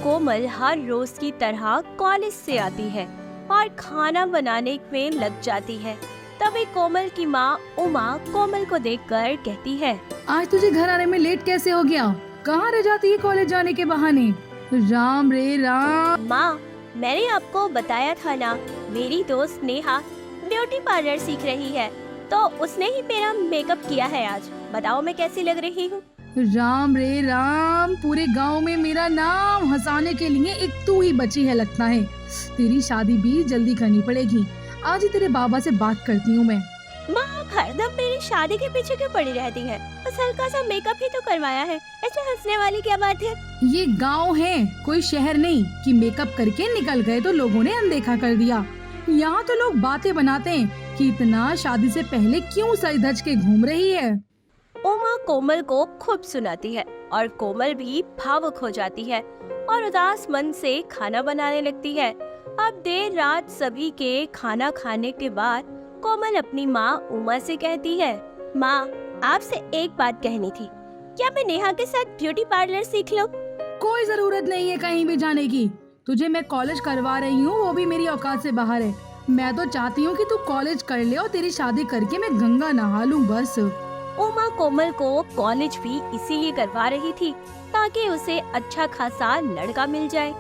कोमल हर रोज की तरह कॉलेज से आती है और खाना बनाने में लग जाती है। तभी कोमल की माँ उमा कोमल को देखकर कहती है, आज तुझे घर आने में लेट कैसे हो गया? कहाँ रह जाती है कॉलेज जाने के बहाने? राम रे राम। माँ, मैंने आपको बताया था ना, मेरी दोस्त नेहा ब्यूटी पार्लर सीख रही है, तो उसने ही मेरा मेकअप किया है आज। बताओ मैं कैसी लग रही हूँ? राम रे राम, पूरे गांव में मेरा नाम हंसाने के लिए एक तू ही बची है लगता है। तेरी शादी भी जल्दी करनी पड़ेगी। आज ही तेरे बाबा से बात करती हूँ मैं। माँ, आप हरदम मेरी शादी के पीछे क्यों पड़ी रहती है? बस हल्का सा मेकअप ही तो करवाया है, इसमें हंसने वाली क्या बात है? ये गांव है, कोई शहर नहीं कि मेकअप करके निकल गए तो लोगों ने अनदेखा कर दिया। यहाँ तो लोग बातें बनाते हैं कि इतना शादी से पहले क्यों सज धज के घूम रही है। उमा कोमल को खूब सुनाती है और कोमल भी भावुक हो जाती है और उदास मन से खाना बनाने लगती है। अब देर रात सभी के खाना खाने के बाद कोमल अपनी माँ उमा से कहती है, माँ, आपसे एक बात कहनी थी, क्या मैं नेहा के साथ ब्यूटी पार्लर सीख लूं? कोई जरूरत नहीं है कहीं भी जाने की। तुझे मैं कॉलेज करवा रही हूँ, वो भी मेरी औकात से बाहर है। मैं तो चाहती हूँ कि तू कॉलेज कर ले और तेरी शादी करके मैं गंगा नहा लूं बस। उमा कोमल को कॉलेज भी इसीलिए करवा रही थी ताकि उसे अच्छा खासा लड़का मिल जाए।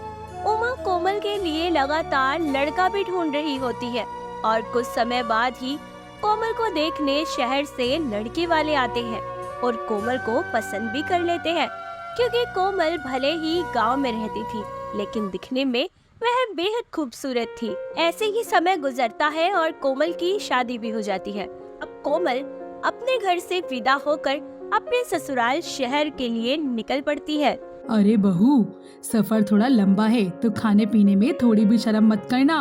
उमा कोमल के लिए लगातार लड़का भी ढूंढ रही होती है और कुछ समय बाद ही कोमल को देखने शहर से लड़के वाले आते हैं और कोमल को पसंद भी कर लेते हैं, क्योंकि कोमल भले ही गांव में रहती थी लेकिन दिखने में वह बेहद खूबसूरत थी। ऐसे ही समय गुजरता है और कोमल की शादी भी हो जाती है। अब कोमल अपने घर से विदा होकर अपने ससुराल शहर के लिए निकल पड़ती है। अरे बहू, सफर थोड़ा लंबा है तो खाने पीने में थोड़ी भी शर्म मत करना।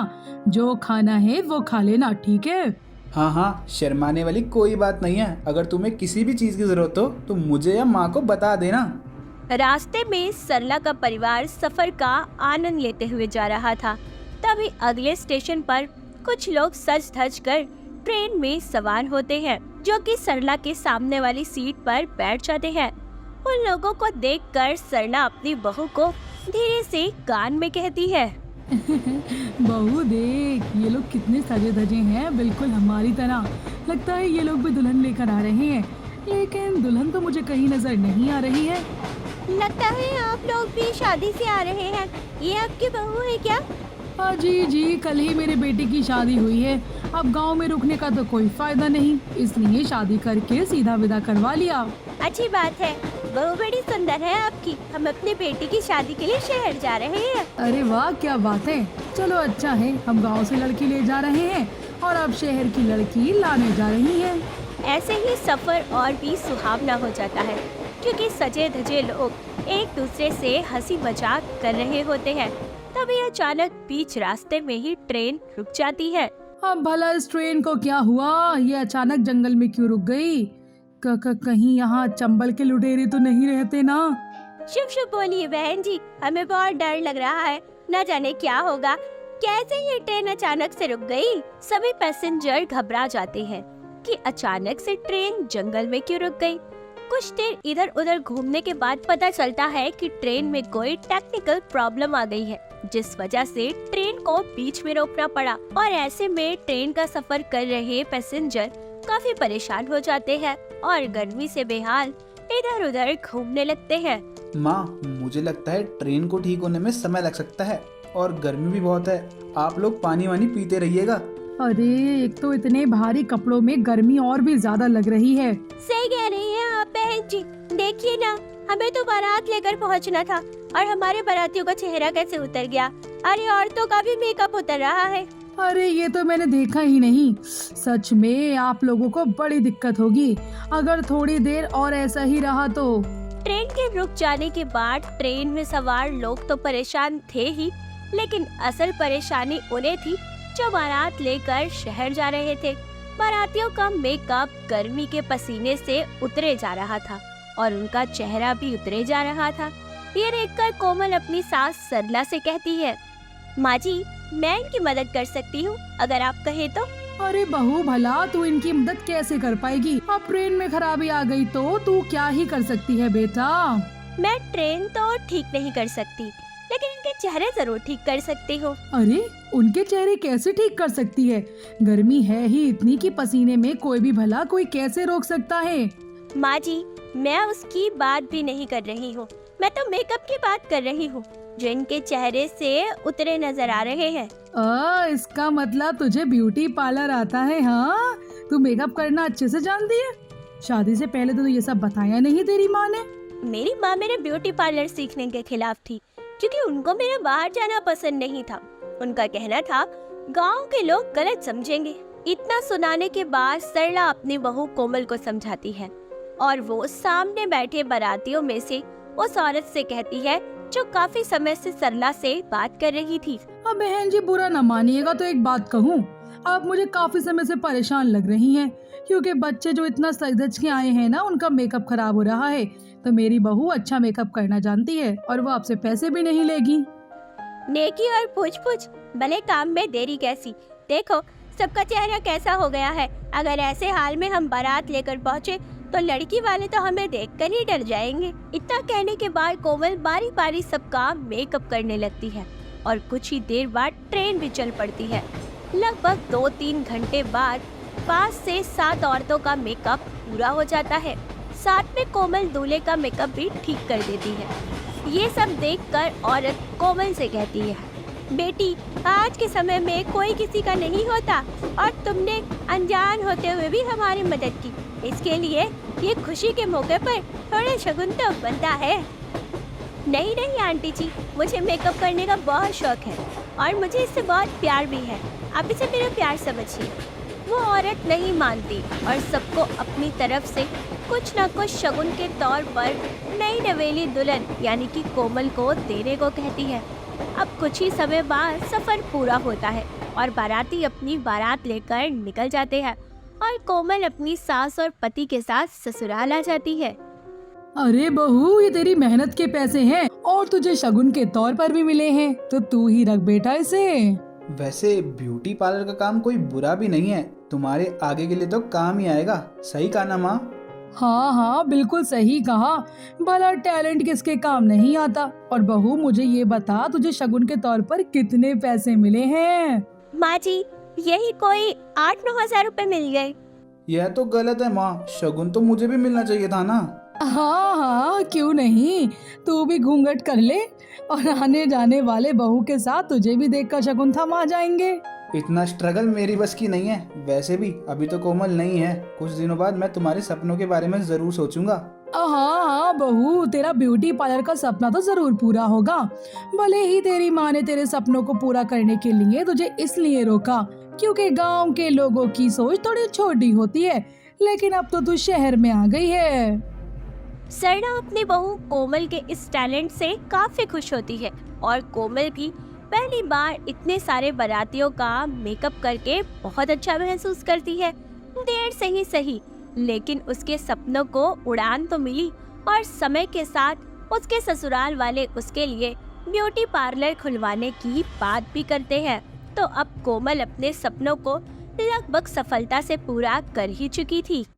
जो खाना है वो खा लेना, ठीक है? हाँ हाँ, शर्माने वाली कोई बात नहीं है। अगर तुम्हें किसी भी चीज की जरूरत हो तो मुझे या माँ को बता देना। रास्ते में सरला का परिवार सफर का आनंद लेते हुए जा रहा था। तभी अगले स्टेशन पर कुछ लोग सज धज कर ट्रेन में सवार होते हैं, जो कि सरला के सामने वाली सीट पर बैठ जाते हैं। उन लोगों को देखकर सरला अपनी बहू को धीरे से कान में कहती है, बहू देख, ये लोग कितने सजे धजे हैं, बिल्कुल हमारी तरह। लगता है ये लोग भी दुल्हन लेकर आ रहे हैं, लेकिन दुल्हन तो मुझे कहीं नजर नहीं आ रही है। लगता है आप लोग भी शादी से आ रहे हैं। ये आपकी बहू है क्या? हाँ जी जी, कल ही मेरे बेटे की शादी हुई है। अब गांव में रुकने का तो कोई फायदा नहीं, इसलिए शादी करके सीधा विदा करवा लिया। अच्छी बात है, बहू बड़ी सुंदर है आपकी। हम अपने बेटे की शादी के लिए शहर जा रहे हैं। अरे वाह, क्या बात है। चलो अच्छा है, हम गांव से लड़की ले जा रहे हैं और अब शहर की लड़की लाने जा रही हैं। ऐसे ही सफर और भी सुहावना हो जाता है, क्योंकि सजे धजे लोग एक दूसरे से हंसी मजाक कर रहे होते हैं। तभी अचानक बीच रास्ते में ही ट्रेन रुक जाती है। अब भला इस ट्रेन को क्या हुआ? ये अचानक जंगल में क्यों रुक गई? कहीं यहाँ चंबल के लुटेरे तो नहीं रहते ना? शुभ शुभ बोलिए बहन जी, हमें बहुत डर लग रहा है, न जाने क्या होगा। कैसे ये ट्रेन अचानक से रुक गई? सभी पैसेंजर घबरा जाते हैं कि अचानक से ट्रेन जंगल में क्यों रुक गई। कुछ देर इधर उधर घूमने के बाद पता चलता है कि ट्रेन में कोई टेक्निकल प्रॉब्लम आ गई है, जिस वजह से ट्रेन को बीच में रोकना पड़ा और ऐसे में ट्रेन का सफर कर रहे पैसेंजर काफी परेशान हो जाते हैं और गर्मी से बेहाल इधर उधर घूमने लगते हैं। माँ, मुझे लगता है ट्रेन को ठीक होने में समय लग सकता है और गर्मी भी बहुत है। आप लोग पानी वानी पीते रहिएगा। अरे एक तो इतने भारी कपड़ों में गर्मी और भी ज्यादा लग रही है। सही कह रही हैं आप बहन जी। देखिए ना, हमें तो बारात लेकर पहुंचना था और हमारे बारातियों का चेहरा कैसे उतर गया। अरे औरतों का भी मेकअप उतर रहा है। अरे ये तो मैंने देखा ही नहीं। सच में आप लोगों को बड़ी दिक्कत होगी अगर थोड़ी देर और ऐसा ही रहा तो। ट्रेन के रुक जाने के बाद ट्रेन में सवार लोग तो परेशान थे ही, लेकिन असल परेशानी उन्हें थी जो बारात लेकर शहर जा रहे थे। बारातियों का मेकअप गर्मी के पसीने से उतरे जा रहा था और उनका चेहरा भी उतरे जा रहा था। ये देखकर कोमल अपनी सास सरला से कहती है, माँ जी, मैं इनकी मदद कर सकती हूँ अगर आप कहे तो। अरे बहू, भला तू इनकी मदद कैसे कर पाएगी? अब ट्रेन में खराबी आ गई तो तू क्या ही कर सकती है बेटा? मैं ट्रेन तो ठीक नहीं कर सकती, लेकिन चेहरे जरूर ठीक कर सकती हूँ। अरे उनके चेहरे कैसे ठीक कर सकती है? गर्मी है ही इतनी कि पसीने में कोई भी भला कोई कैसे रोक सकता है? माँ जी, मैं उसकी बात भी नहीं कर रही हूँ, मैं तो मेकअप की बात कर रही हूँ जो इनके चेहरे से उतरे नजर आ रहे हैं। इसका मतलब तुझे ब्यूटी पार्लर आता है? हाँ, तू मेकअप करना अच्छे से जानती है। शादी से पहले तो ये सब बताया नहीं तेरी माँ ने। मेरी माँ मेरे ब्यूटी पार्लर सीखने के खिलाफ थी क्योंकि उनको मेरा बाहर जाना पसंद नहीं था। उनका कहना था गांव के लोग गलत समझेंगे। इतना सुनाने के बाद सरला अपनी बहू कोमल को समझाती है और वो सामने बैठे बारातियों में से उस औरत से कहती है जो काफी समय से सरला से बात कर रही थी। अब बहन जी बुरा न मानिएगा तो एक बात कहूँ, आप मुझे काफी समय से परेशान लग रही हैं क्योंकि बच्चे जो इतना सज के आए हैं ना उनका मेकअप खराब हो रहा है। तो मेरी बहू अच्छा मेकअप करना जानती है और वो आपसे पैसे भी नहीं लेगी। नेकी और पूछ भले काम में देरी कैसी। देखो सबका चेहरा कैसा हो गया है। अगर ऐसे हाल में हम बारात लेकर पहुँचे तो लड़की वाले तो हमें देखकर ही डर जाएंगे। इतना कहने के बाद कोमल बारी बारी सबका मेकअप करने लगती है और कुछ ही देर बाद ट्रेन भी चल पड़ती है। लगभग 2-3 घंटे बाद 5 से 7 औरतों का मेकअप पूरा हो जाता है। साथ में कोमल दूल्हे का मेकअप भी ठीक कर देती है। ये सब देखकर औरत कोमल से कहती है, बेटी आज के समय में कोई किसी का नहीं होता और तुमने अनजान होते हुए भी हमारी मदद की। इसके लिए ये खुशी के मौके पर थोड़ा शगुन तो बनता है। नहीं आंटी जी, मुझे मेकअप करने का बहुत शौक है और मुझे इससे बहुत प्यार भी है। आप इसे मेरा प्यार समझिए। वो औरत नहीं मानती और सबको अपनी तरफ से कुछ न कुछ शगुन के तौर पर नई नवेली दुल्हन यानी कि कोमल को देने को कहती है। अब कुछ ही समय बाद सफर पूरा होता है और बाराती अपनी बारात लेकर निकल जाते हैं और कोमल अपनी सास और पति के साथ ससुराल आ जाती है। अरे बहू, ये तेरी मेहनत के पैसे हैं और तुझे शगुन के तौर पर भी मिले हैं, तो तू ही रख बेटा इसे। वैसे ब्यूटी पार्लर का काम कोई बुरा भी नहीं है, तुम्हारे आगे के लिए तो काम ही आएगा। सही कहा ना माँ? हाँ बिल्कुल सही कहा। भला टैलेंट किसके काम नहीं आता। और बहू मुझे ये बता, तुझे शगुन के तौर पर कितने पैसे मिले हैं? माँ जी, यही कोई 8-9 हजार रुपए मिल गए। यह तो गलत है माँ, शगुन तो मुझे भी मिलना चाहिए था ना। हाँ क्यों नहीं, तू भी घूंघट कर ले और आने जाने वाले बहू के साथ तुझे भी देखकर शगुन थमा जाएंगे। इतना स्ट्रगल मेरी बस की नहीं है। वैसे भी अभी तो कोमल नहीं है, कुछ दिनों बाद मैं तुम्हारे सपनों के बारे में जरूर सोचूंगा। हाँ बहू, तेरा ब्यूटी पार्लर का सपना तो जरूर पूरा होगा। भले ही तेरी माँ ने तेरे सपनों को पूरा करने के लिए तुझे इसलिए रोका क्योंकि गांव के लोगों की सोच थोड़ी छोटी होती है, लेकिन अब तो तू शहर में आ गई है। सरला अपनी बहू कोमल के इस टैलेंट से काफी खुश होती है और कोमल भी पहली बार इतने सारे बारातियों का मेकअप करके बहुत अच्छा महसूस करती है। देर से ही सही, लेकिन उसके सपनों को उड़ान तो मिली और समय के साथ उसके ससुराल वाले उसके लिए ब्यूटी पार्लर खुलवाने की बात भी करते हैं। तो अब कोमल अपने सपनों को लगभग सफलता से पूरा कर ही चुकी थी।